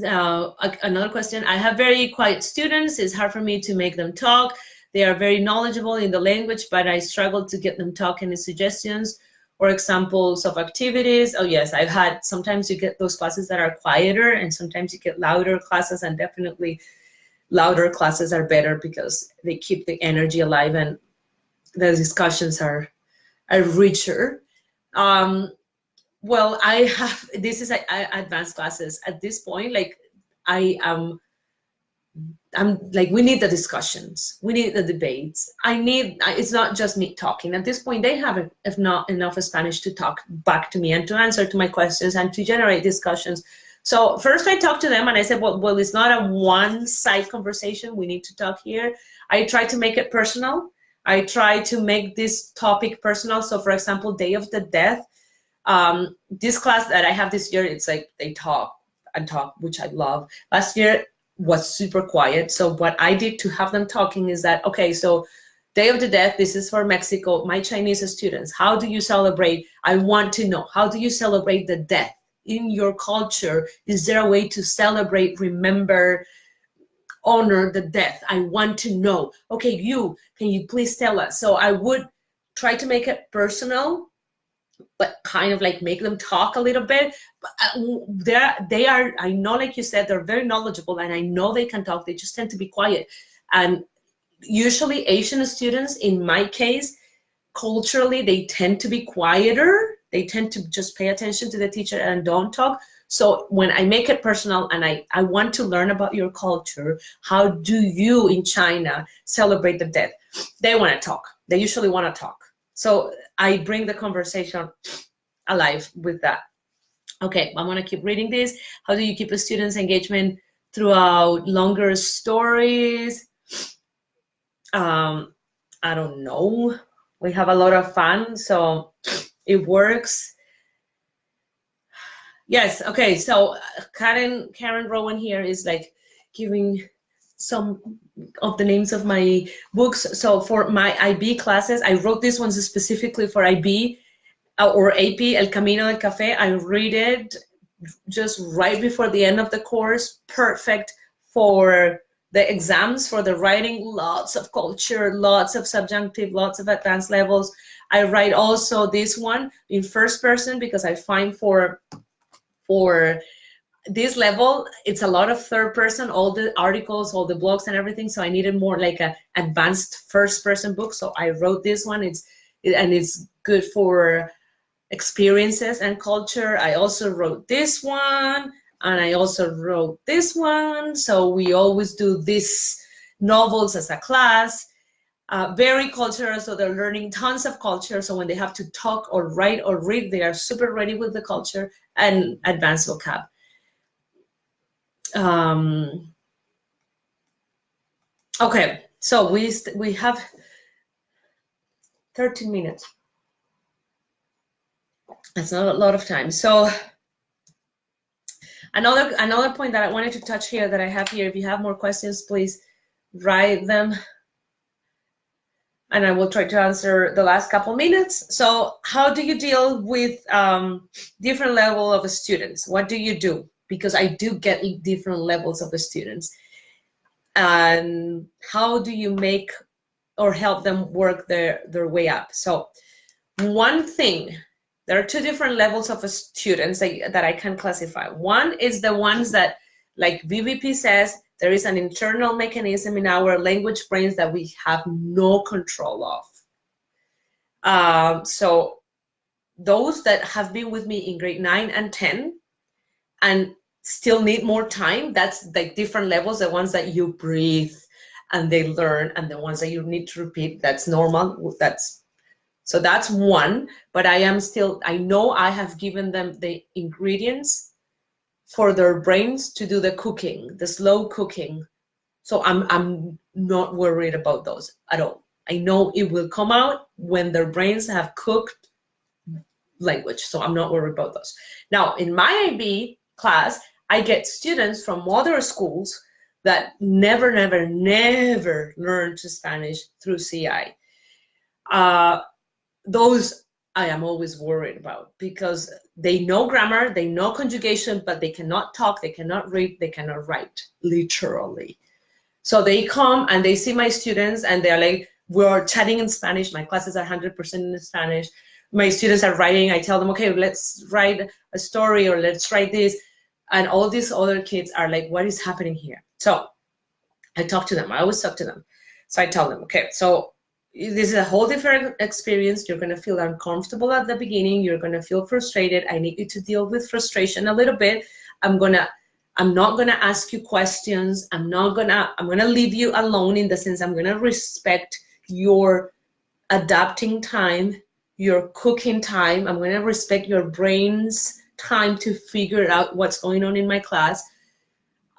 Another question. I have very quiet students. It's hard for me to make them talk. They are very knowledgeable in the language, but I struggle to get them talking. Any suggestions or examples of activities? Oh yes, I've had, sometimes you get those classes that are quieter, and sometimes you get louder classes, and definitely louder classes are better because they keep the energy alive and the discussions are richer. Well, this is advanced classes at this point. Like I'm like, we need the discussions, we need the debates. It's not just me talking. At this point, they have not enough Spanish to talk back to me and to answer to my questions and to generate discussions. So first I talked to them and I said, well, it's not a one-side conversation. We need to talk here. I try to make it personal. I try to make this topic personal. So for example, Day of the Death, this class that I have this year, it's like they talk and talk, which I love. Last year was super quiet. So what I did to have them talking is that, okay, so Day of the Death, this is for Mexico, my Chinese students. How do you celebrate? I want to know, how do you celebrate the death in your culture? Is there a way to celebrate, remember, honor the death? I want to know. Okay, can you please tell us? So I would try to make it personal, but kind of like make them talk a little bit. But they are, I know, like you said, they're very knowledgeable, and I know they can talk. They just tend to be quiet. And usually Asian students, in my case, culturally, they tend to be quieter. They tend to just pay attention to the teacher and don't talk. So when I make it personal and I want to learn about your culture, how do you in China celebrate the death? They want to talk. They usually want to talk. So I bring the conversation alive with that. Okay, I'm going to keep reading this. How do you keep a student's engagement throughout longer stories? I don't know. We have a lot of fun, so it works. Yes, okay, so Karen Rowan here is like giving some of the names of my books. So for my IB classes, I wrote these ones specifically for IB or AP, El Camino del Café. I read it just right before the end of the course, perfect for the exams, for the writing, lots of culture, lots of subjunctive, lots of advanced levels. I write also this one in first person because I find for this level, it's a lot of third person, all the articles, all the blogs and everything. So I needed more like an advanced first person book. So I wrote this one. It's good for experiences and culture. I also wrote this one, and I also wrote this one. So we always do these novels as a class. Very cultural, so they're learning tons of culture. So when they have to talk or write or read, they are super ready with the culture and advanced vocab. Okay, so we have 13 minutes. That's not a lot of time. So another point that I wanted to touch here that I have here, if you have more questions, please write them, and I will try to answer the last couple minutes. So how do you deal with different level of students? What do you do? Because I do get different levels of the students. And how do you make or help them work their way up? So one thing, there are two different levels of students that I can classify. One is the ones that, like VVP says, there is an internal mechanism in our language brains that we have no control of. So those that have been with me in grade 9 and 10 and still need more time, that's like different levels, the ones that you breathe and they learn, and the ones that you need to repeat, that's normal. So that's one, but I know I have given them the ingredients for their brains to do the cooking, the slow cooking. So I'm not worried about those at all. I know it will come out when their brains have cooked language. So I'm not worried about those. Now, in my IB class, I get students from other schools that never learned Spanish through CI. Those I am always worried about because they know grammar, they know conjugation, but they cannot talk, they cannot read, they cannot write, literally. So they come and they see my students and they're like, we're chatting in Spanish. My classes are 100% in Spanish. My students are writing. I tell them, okay, let's write a story or let's write this. And all these other kids are like, what is happening here? So I talk to them. I always talk to them. So I tell them, okay, so this is a whole different experience. You're going to feel uncomfortable at the beginning. You're going to feel frustrated. I need you to deal with frustration a little bit. I'm not going to ask you questions. I'm going to leave you alone, in the sense I'm going to respect your adapting time, your cooking time. I'm going to respect your brain's time to figure out what's going on in my class.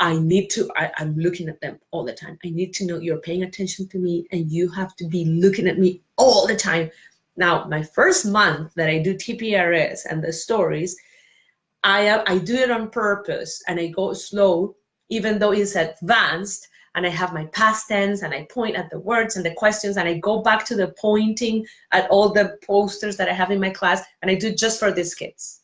I'm looking at them all the time. I need to know you're paying attention to me, and you have to be looking at me all the time. Now, my first month that I do TPRS and the stories, I do it on purpose, and I go slow, even though it's advanced, and I have my past tense, and I point at the words and the questions, and I go back to the pointing at all the posters that I have in my class, and I do just for these kids.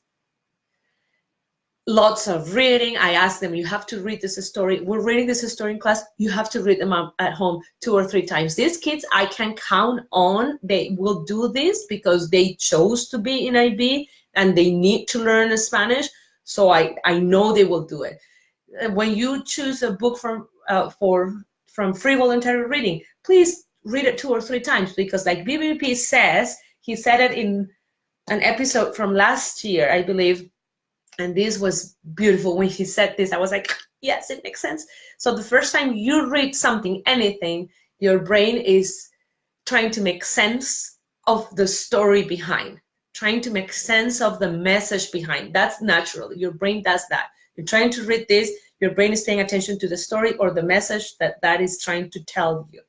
lots of reading. I ask them, you have to read this story. We're reading this story in class. You have to read them at home 2 or 3 times. These kids, I can count on, they will do this because they chose to be in IB and they need to learn Spanish. So I know they will do it. When you choose a book from free voluntary reading, please read it 2 or 3 times, because like BBP says, he said it in an episode from last year, I believe, and this was beautiful when he said this. I was like, yes, it makes sense. So the first time you read something, anything, your brain is trying to make sense of the story behind, trying to make sense of the message behind. That's natural. Your brain does that. You're trying to read this, your brain is paying attention to the story or the message that is trying to tell you.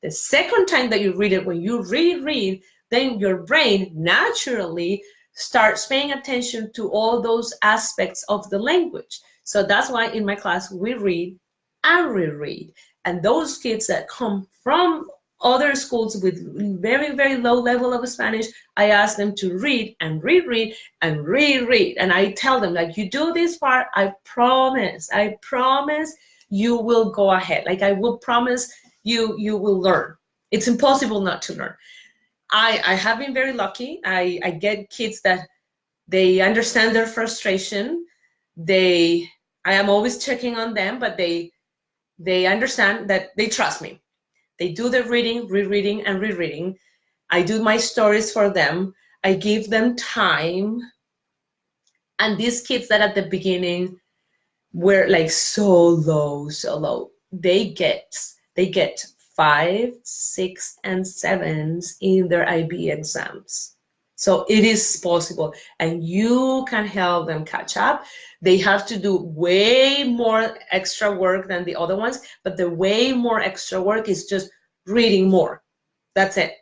The second time that you read it, when you reread, then your brain naturally starts paying attention to all those aspects of the language. So that's why in my class we read and reread. And those kids that come from other schools with very, very low level of Spanish, I ask them to read and reread and reread. And I tell them, like, you do this part, I promise you will go ahead. Like, I will promise you will learn. It's impossible not to learn. I have been very lucky. I get kids that they understand their frustration. I am always checking on them, but they understand that they trust me. They do the reading, rereading, and rereading. I do my stories for them. I give them time. And these kids that at the beginning were like so low, they get 5, 6, and 7s in their IB exams. So it is possible, and you can help them catch up. They have to do way more extra work than the other ones, but the way more extra work is just reading more. That's it.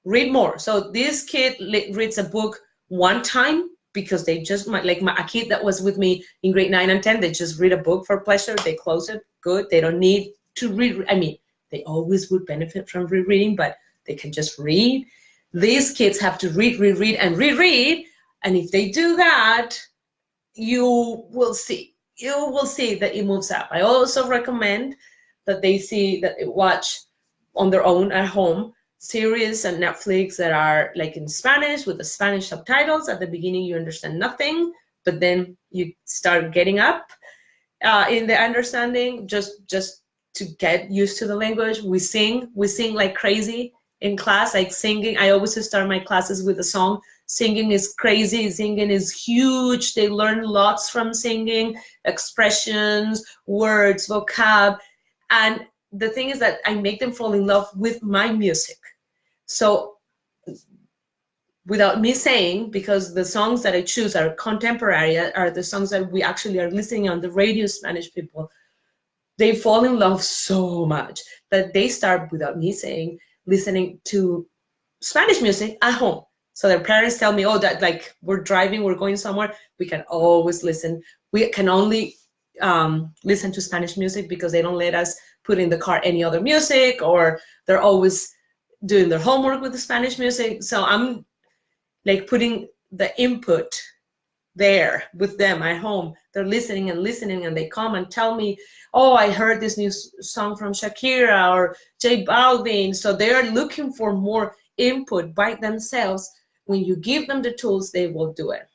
Read more. So this kid reads a book one time because they just might, like a kid that was with me in grade 9 and 10, they just read a book for pleasure. They close it, good. They don't need to read. I mean, they always would benefit from rereading, but they can just read. These kids have to read, reread, and reread. And if they do that, you will see that it moves up. I also recommend that they watch on their own at home series on Netflix that are like in Spanish with the Spanish subtitles. At the beginning, you understand nothing, but then you start getting up in the understanding, just to get used to the language. We sing like crazy in class, like singing. I always start my classes with a song. Singing is crazy. Singing is huge. They learn lots from singing, expressions, words, vocab. And the thing is that I make them fall in love with my music. So without me saying, because the songs that I choose are contemporary, are the songs that we actually are listening on the radio, Spanish people, they fall in love so much that they start, without me saying, listening to Spanish music at home. So their parents tell me, oh, that like we're driving, we're going somewhere, we can always listen. We can only listen to Spanish music because they don't let us put in the car any other music, or they're always doing their homework with the Spanish music. So I'm like putting the input there with them at home. They're listening, and they come and tell me, oh, I heard this new song from Shakira or J Balvin. So they're looking for more input by themselves. When you give them the tools, they will do it.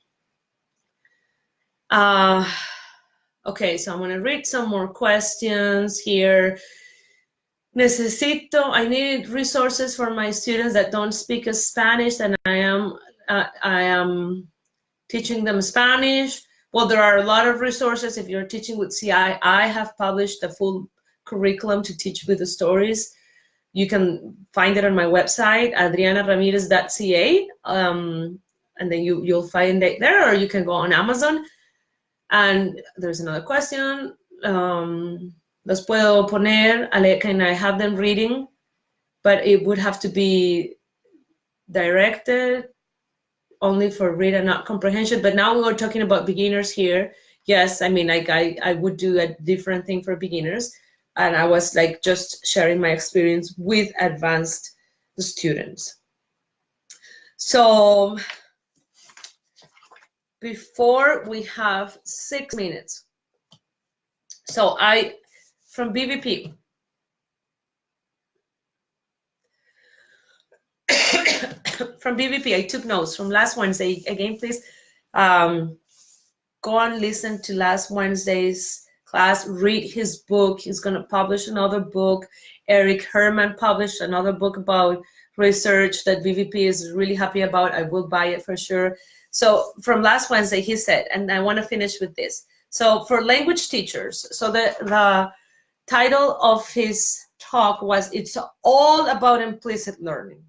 Okay, so I'm going to read some more questions here. I need resources for my students that don't speak Spanish, and I am teaching them Spanish. Well, there are a lot of resources. If you're teaching with CI, I have published a full curriculum to teach with the stories. You can find it on my website, Adriana Ramirez CI, and then you'll find it there, or you can go on Amazon. And there's another question. Los puedo poner, can I have them reading? But it would have to be directed only for read and not comprehension. But now we're talking about beginners here. Yes, I mean, like I would do a different thing for beginners. And I was like just sharing my experience with advanced students. So before we have 6 minutes. So from BVP. From BVP, I took notes from last Wednesday. Again, please go and listen to last Wednesday's class, read his book. He's going to publish another book. Eric Herman published another book about research that BVP is really happy about. I will buy it for sure. So from last Wednesday, he said, and I want to finish with this. So for language teachers, so the title of his talk was, "It's all about implicit learning."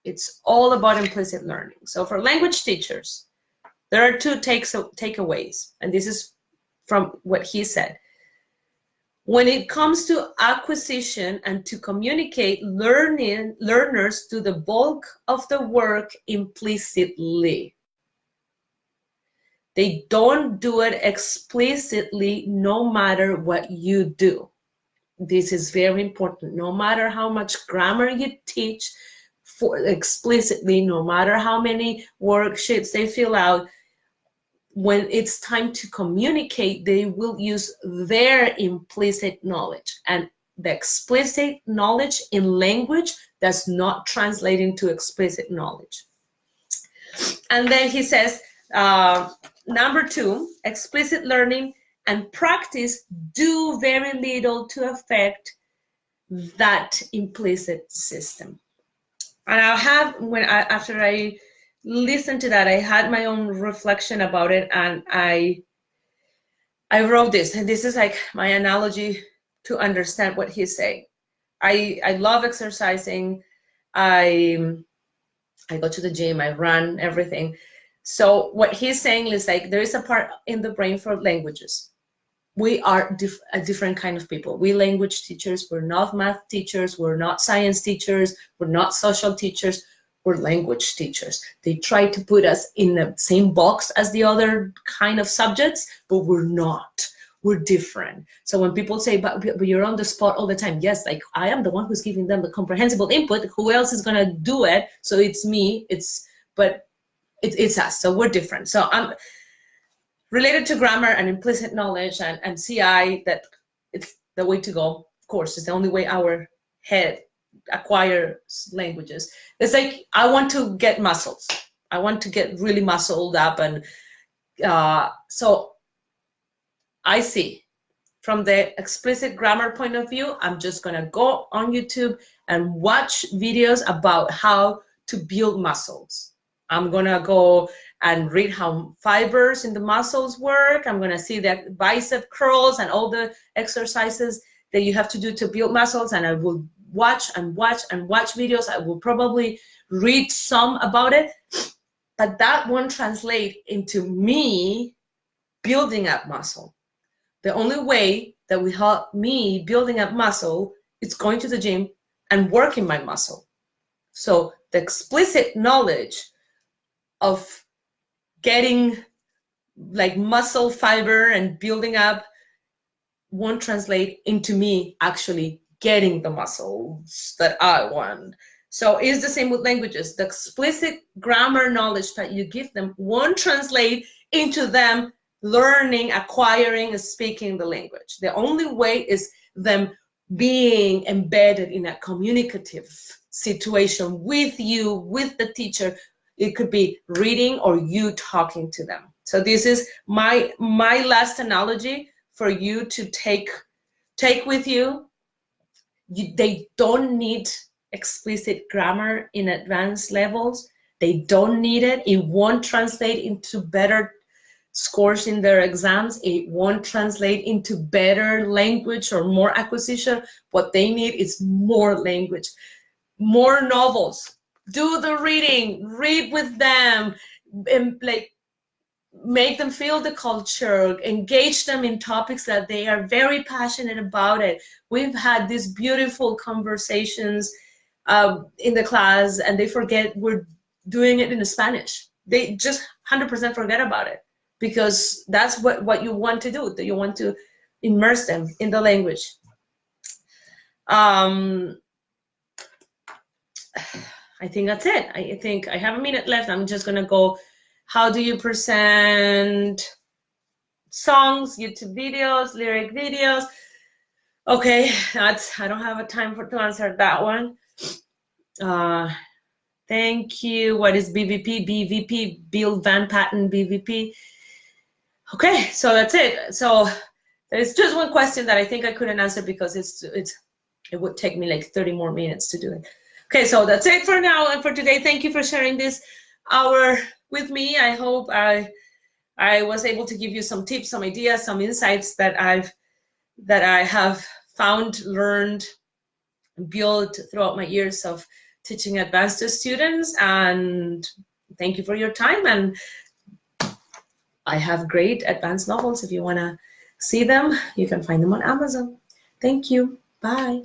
It's all about implicit learning. So for language teachers, there are two takeaways, and this is from what he said. When it comes to acquisition and to communicate, learners do the bulk of the work implicitly. They don't do it explicitly, no matter what you do. This is very important. No matter how much grammar you teach explicitly, no matter how many worksheets they fill out, when it's time to communicate, they will use their implicit knowledge. And the explicit knowledge in language does not translate into explicit knowledge. And then he says, number two, explicit learning and practice do very little to affect that implicit system. And after I listened to that, I had my own reflection about it, and I wrote this, and this is like my analogy to understand what he's saying. I love exercising. I go to the gym, I run, everything. So what he's saying is like, there is a part in the brain for languages. We are a different kind of people. We language teachers, we're not math teachers, we're not science teachers, we're not social teachers, we're language teachers. They try to put us in the same box as the other kind of subjects, but we're not. We're different. So when people say, but you're on the spot all the time, yes, like I am the one who's giving them the comprehensible input. Who else is gonna do it? So it's me, but it's us, so we're different. So I'm related to grammar and implicit knowledge and CI, that it's the way to go. Of course, it's the only way our head acquires languages. It's like, I want to get muscles. I want to get really muscled up. And so I see, from the explicit grammar point of view, I'm just gonna go on YouTube and watch videos about how to build muscles. I'm gonna go and read how fibers in the muscles work. I'm gonna see the bicep curls and all the exercises that you have to do to build muscles, and I will watch and watch and watch videos. I will probably read some about it, but that won't translate into me building up muscle. The only way that will help me building up muscle is going to the gym and working my muscle. So the explicit knowledge of getting like muscle fiber and building up won't translate into me actually getting the muscles that I want. So it's the same with languages. The explicit grammar knowledge that you give them won't translate into them learning, acquiring, and speaking the language. The only way is them being embedded in a communicative situation with you, with the teacher. It could be reading or you talking to them. So this is my last analogy for you to take with you. They don't need explicit grammar in advanced levels. They don't need it. It won't translate into better scores in their exams. It won't translate into better language or more acquisition. What they need is more language, more novels. Do the reading, read with them, and like make them feel the culture, engage them in topics that they are very passionate about it. We've had these beautiful conversations in the class, and they forget we're doing it in Spanish. They just 100% forget about it, because that's what you want to do. That you want to immerse them in the language. I think that's it. I think I have a minute left. I'm just gonna go How do you present songs, YouTube videos, lyric videos? Okay, I don't have a time to answer that one. Thank you. What is BVP? BVP, Build Van Patten, BVP. Okay, so that's it. So there's just one question that I think I couldn't answer because it would take me like 30 more minutes to do it. Okay, so that's it for now and for today. Thank you for sharing this hour with me. I hope I was able to give you some tips, some ideas, some insights that I have found, learned, built throughout my years of teaching advanced students. And thank you for your time. And I have great advanced novels. If you want to see them, you can find them on Amazon. Thank you. Bye.